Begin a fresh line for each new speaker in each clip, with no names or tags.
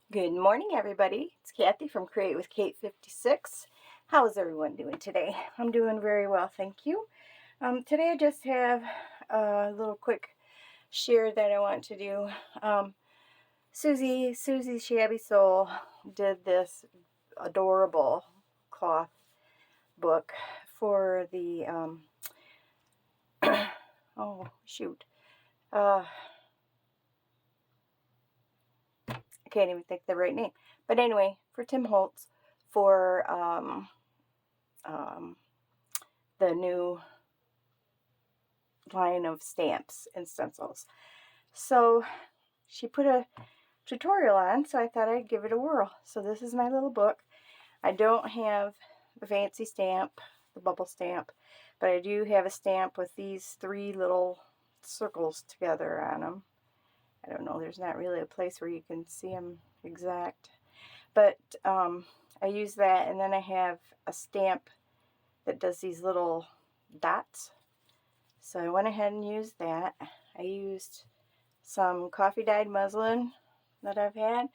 Good morning, everybody. It's Kathy from Create with Kate 56. How is everyone doing today? I'm doing very well, thank you. Today I just have a little quick share that I want to do. Suzy Shabby Soul did this adorable cloth book for the oh shoot, I can't even think the right name. But anyway, for Tim Holtz, for the new line of stamps and stencils. So she put a tutorial on, so I thought I'd give it a whirl. So this is my little book. I don't have the fancy stamp, the bubble stamp, but I do have a stamp with these three little circles together on them. I don't know, there's not really a place where you can see them exact. But I use that, and then I have a stamp that does these little dots. So I went ahead and used that. I used some coffee dyed muslin that I've had,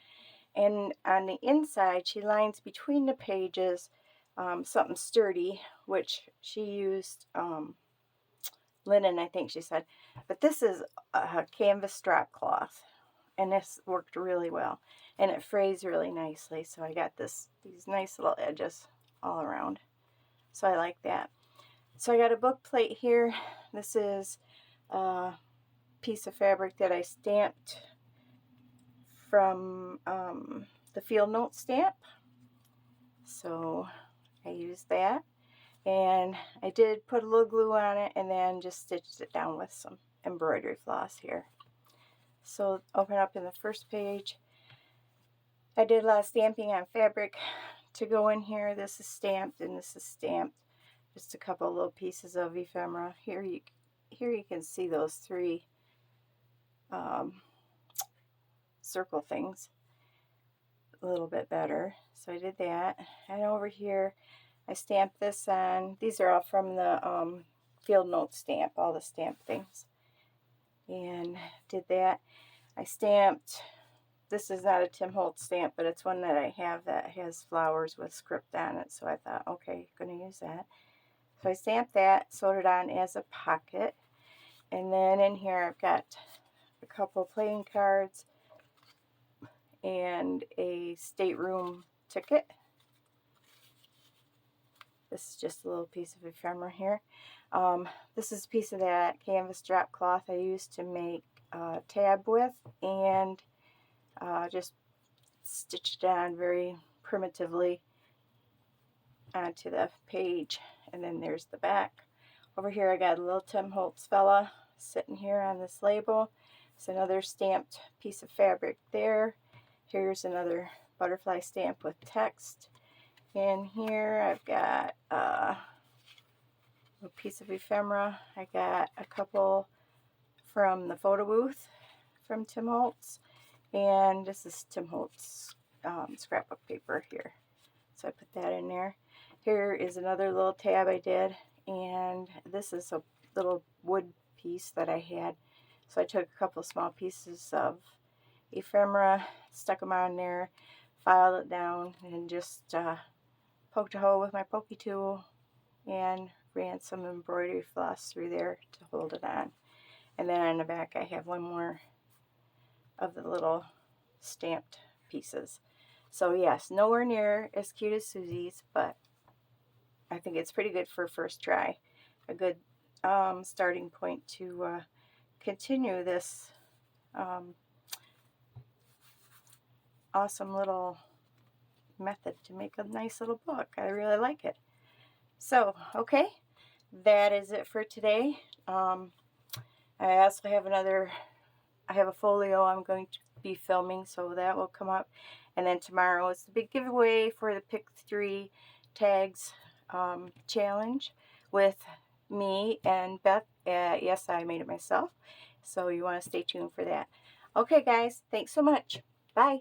and on the inside she lines between the pages something sturdy, which she used linen, I think she said, but this is a canvas strap cloth, and this worked really well, and it frays really nicely, so I got these nice little edges all around, so I like that. So I got a book plate here. This is a piece of fabric that I stamped from the Field Note stamp. So I used that. And I did put a little glue on it and then just stitched it down with some embroidery floss here. So open up in the first page. I did a lot of stamping on fabric to go in here. This is stamped and this is stamped. Just a couple of little pieces of ephemera. Here you can see those three circle things a little bit better. So I did that. And over here I stamped this on. These are all from the Field Note stamp, all the stamp things. And did that. I stamped, this is not a Tim Holtz stamp, but it's one that I have that has flowers with script on it. So I thought, okay, I'm going to use that. So I stamped that, sewed it on as a pocket. And then in here I've got a couple playing cards and a stateroom ticket. This is just a little piece of ephemera here. This is a piece of that canvas drop cloth I used to make a tab with, and just stitched it on very primitively onto the page. And then there's the back. Over here I got a little Tim Holtz fella sitting here on this label. It's another stamped piece of fabric there. Here's another butterfly stamp with text. And here I've got a piece of ephemera. I got a couple from the photo booth from Tim Holtz. And this is Tim Holtz scrapbook paper here. So I put that in there. Here is another little tab I did. And this is a little wood piece that I had. So I took a couple small pieces of ephemera, stuck them on there, filed it down, and just poked a hole with my pokey tool and ran some embroidery floss through there to hold it on. And then on the back I have one more of the little stamped pieces. So yes, nowhere near as cute as Suzy's, but I think it's pretty good for first try. A good starting point to continue this awesome little method to make a nice little book. I really like it. So, okay, that is it for today. I also have I have a folio I'm going to be filming, so that will come up. And then tomorrow is the big giveaway for the Pick 3 Tags challenge with me and Beth. Yes, I made it myself, so you want to stay tuned for that. Okay, guys, thanks so much. Bye.